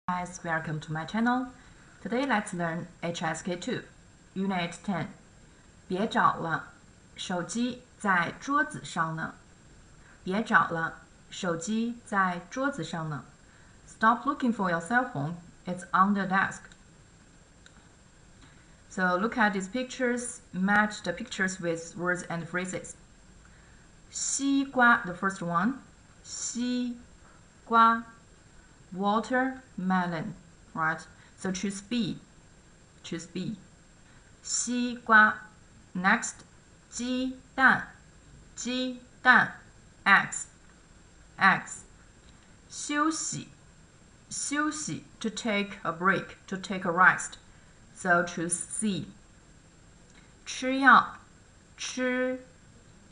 Guys, welcome to my channel. Today let's learn HSK 2, Unit 10. 别找了，手机在桌子上呢。别找了，手机在桌子上呢。Stop looking for your cell phone. It's on the desk. So look at these pictures. Match the pictures with words and phrases. 西瓜, the first one. 西瓜. Watermelon, right? So choose B. Choose B. 西瓜. Next, 鸡蛋. 鸡蛋. Eggs. Eggs. 休息. 休息, to take a break, to take a rest. So choose C. 吃药. 吃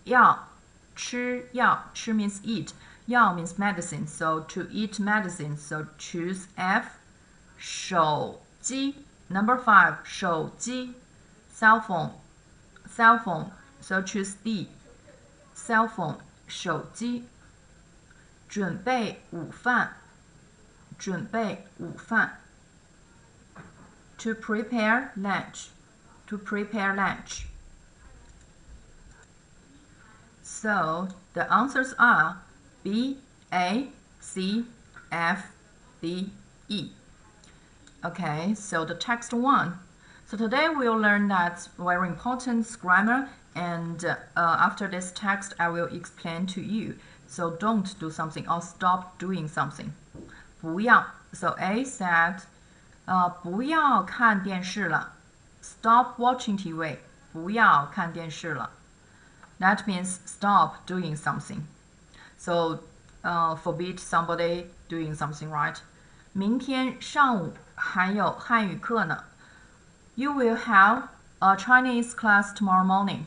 药. 吃药. 吃 means eat. 药 means medicine, so to eat medicine, so choose F. 手机, number 5, 手机, cell phone, cell phone, so choose D. Cell phone, 手机. 准备午饭, 准备午饭. To prepare lunch, to prepare lunch. So the answers are B, A, C, F, D, E. Okay, so the text 1. So today we'll learn that very important grammar, and after this text I will explain to you. So don't do something or stop doing something. 不要. So A said, 不要看电视了. Stop watching TV. 不要看电视了. That means stop doing something. So, forbid somebody doing something, right? 明天上午还有汉语课呢. You will have a Chinese class tomorrow morning.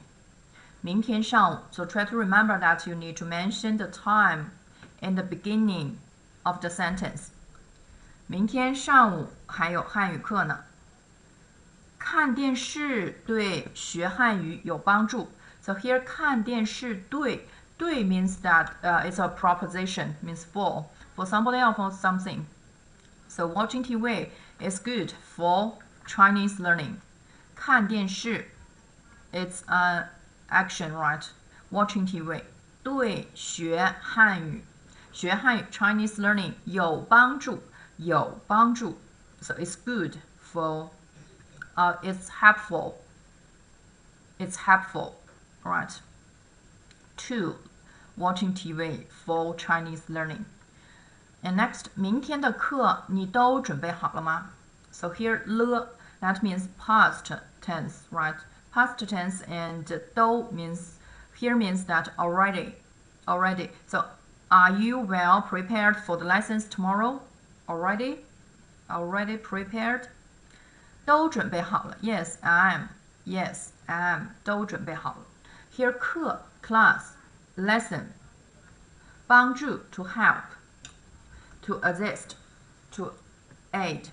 明天上午. So try to remember that you need to mention the time in the beginning of the sentence. 明天上午还有汉语课呢. 看电视对学汉语有帮助. So here 看电视对means that it's a proposition, means for somebody or for something. So watching TV is good for Chinese learning. 看电视, it's an action, right? Watching TV. 对学汉语 Chinese learning 有帮助 So it's good for, it's helpful, right? 2. Watching TV for Chinese learning. And next, 明天的课你都准备好了吗? So here, 了, that means past tense, right? Past tense, and 都means that already. So, are you well prepared for the lessons tomorrow? Already prepared? 都准备好了. Yes, I am. 都准备好了. Here, 课 class, lesson. 帮助 to help, to assist, to aid.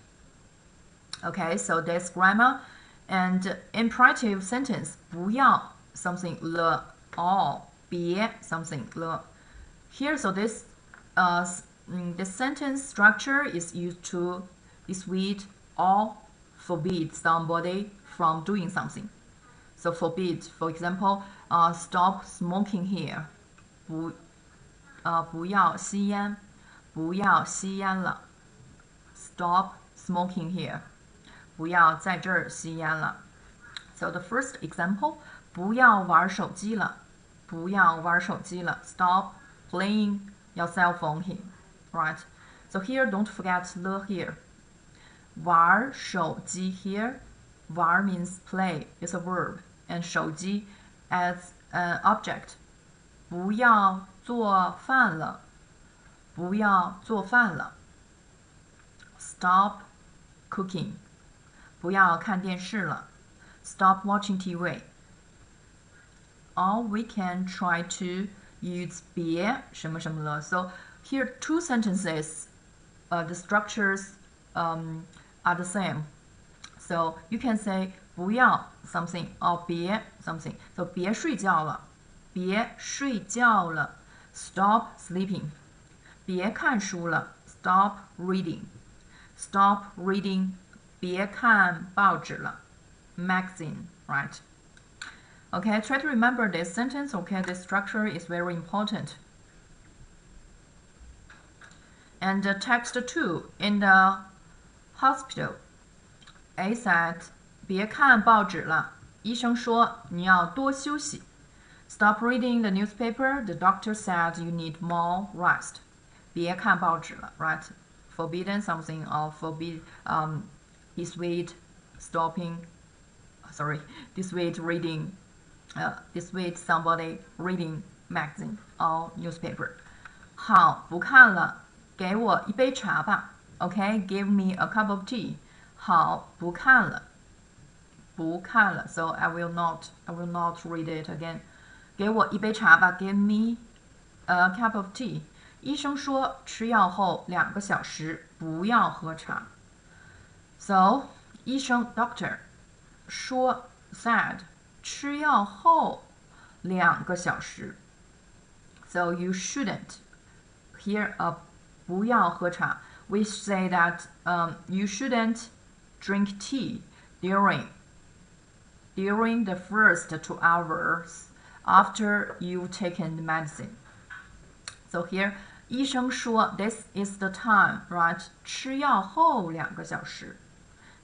Okay, so that's grammar. And imperative sentence, 不要 something 了 or 别 something 了. Here, so this sentence structure is used to dissuade or forbid somebody from doing something. So forbid, for example, stop smoking here. 不要吸烟 不要吸烟了 Stop smoking here. 不要在这儿吸烟了 So the first example, 不要玩手机了 不要玩手机了 Stop playing your cell phone here. Right? So here, don't forget 了 here. 玩手机 here. 玩 means play, it's a verb. And 手机 as an object. 不要做饭了不要做饭了 Stop cooking. 不要看电视了 Stop watching TV. Or we can try to use 别什么什么了 So here 2 sentences, the structures are the same. So you can say 不要 something or 别 something. So 别睡觉了别睡觉了 Stop sleeping. 别看书了 Stop reading. Stop reading. 别看报纸了。Magazine, right? Okay, try to remember this sentence. Okay, this structure is very important. And text 2, in the hospital, A said, 别看报纸了，医生说你要多休息。Stop reading the newspaper. The doctor said you need more rest. 别看报纸了 right? Forbidden something or dissuade reading, dissuade somebody reading magazine or newspaper. 好，不看了，给我一杯茶吧。Okay, give me a cup of tea. 好，不看了，不看了。So I will not read it again. 给我一杯茶吧。Give me a cup of tea. 医生说吃药后2个小时不要喝茶。So 医生 doctor 说 said 吃药后2个小时。So you shouldn't here 不要喝茶。We say that you shouldn't drink tea during the first 2 hours after you've taken the medicine. So here 医生说 this is the time, right? 吃药后2个小时。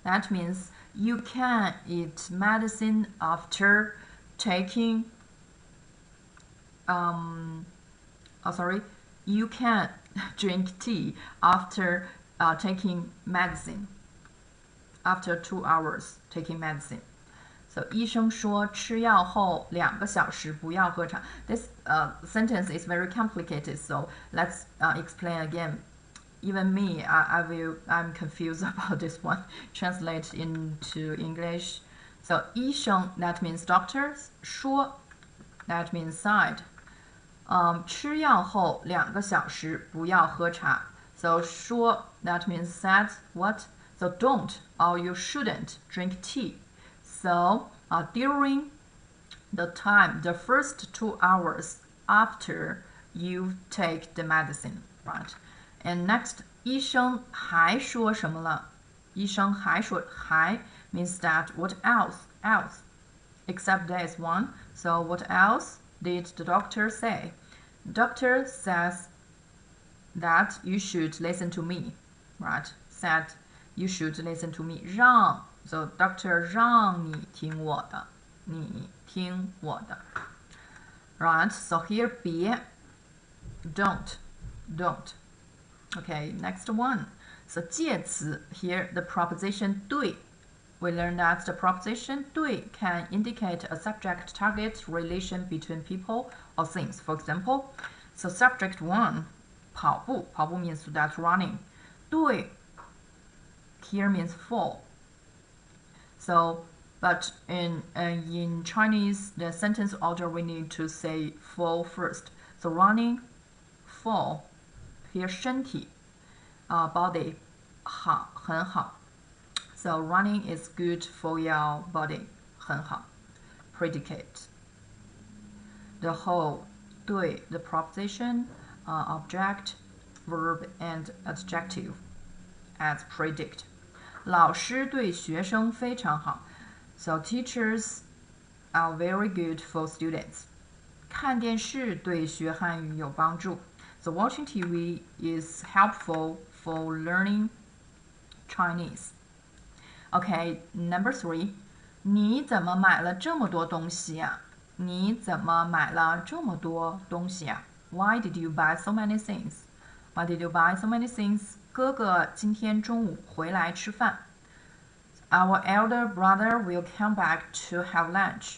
That means you can eat medicine after taking you can drink tea after taking medicine after 2 hours taking medicine. So 医生说吃药后2个小时不要喝茶。This sentence is very complicated, so let's explain again. Even me, I'm confused about this one. Translate into English. So 医生 that means doctors. 说 that means said. 吃药后2个小时不要喝茶。So 说 that means said what? So don't or you shouldn't drink tea. So during the first 2 hours after you take the medicine, right? And next, 医生还说什么了？医生还说还 means that what else? Except there is one. So what else did the doctor say? Doctor says that you should listen to me, right? Said you should listen to me. 让 So doctor 让你听我的，你听我的。Right? So here 别 don't. Okay, next one. So 介词 here the preposition 对。We learned that the preposition 对 can indicate a subject-target relation between people or things. For example, so subject 1, 跑步 means that's running. 对 here means for. So, but in Chinese, the sentence order we need to say for first. So running, for. Here 身体 body 好很好。So running is good for your body 很好。Predicate. The whole 对 the preposition, object, verb, and adjective as predict. 老师对学生非常好。So teachers are very good for students. 看电视对学汉语有帮助。So watching TV is helpful for learning Chinese. Okay, number 3. 你怎么买了这么多东西呀？你怎么买了这么多东西呀？ Why did you buy so many things? Why did you buy so many things? 哥哥今天中午回来吃饭。Our elder brother will come back to have lunch.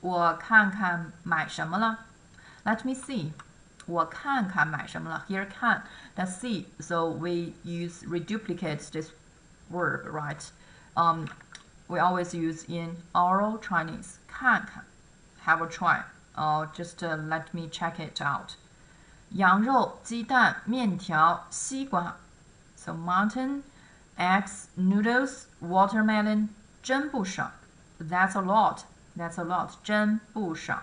我看看买什么了。Let me see. 我看看买什么了。Here 看 that's see. So we reduplicate this verb, right? We always use in oral Chinese. 看看 have a try. Or just let me check it out. 羊肉、鸡蛋、面条、西瓜。So mutton, eggs, noodles, watermelon. 真不少。That's a lot. 真不少。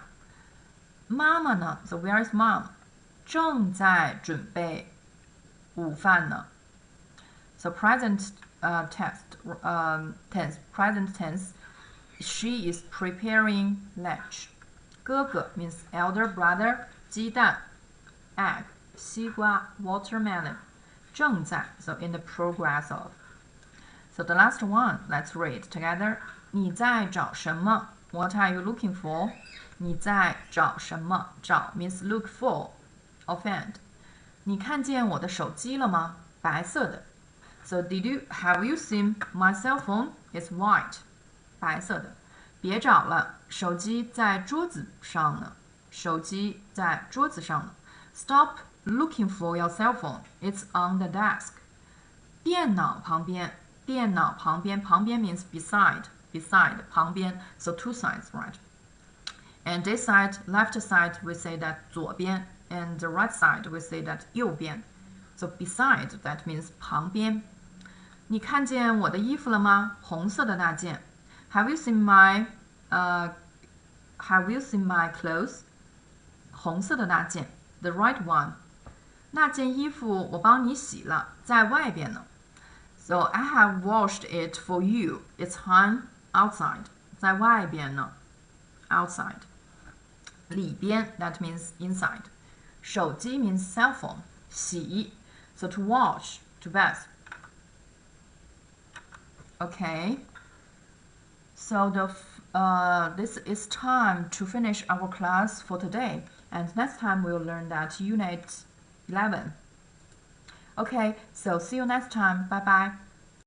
妈妈呢？ So where is mom? 正在准备午饭呢。So present present tense. She is preparing lunch. 哥哥 means elder brother. 鸡蛋 egg. 西瓜 watermelon. 正在 so in the progress of. So the last one, let's read together. 你在找什么 What are you looking for? 你在找什么找 means look for or find. 你看见我的手机了吗？白色的。So have you seen my cell phone? It's white. 白色的。别找了，手机在桌子上呢。手机在桌子上呢。Stop looking for your cell phone. It's on the desk. 电脑旁边，电脑旁边，旁边 means beside, 旁边 so two sides, right? And this side, left side, we say that 左边 and the right side, we say that 右边 So beside, that means 旁边。你看见我的衣服了吗？红色的那件。Have you seen my clothes? 红色的那件 The right one. 那件衣服我帮你洗了，在外边呢。So I have washed it for you. It's hung outside. 在外边呢 outside. 里边 that means inside. 手机 means cell phone. 洗 so to wash, to bath. Okay. So this is time to finish our class for today. And next time we'll learn that unit 11. Okay, so see you next time. Bye bye.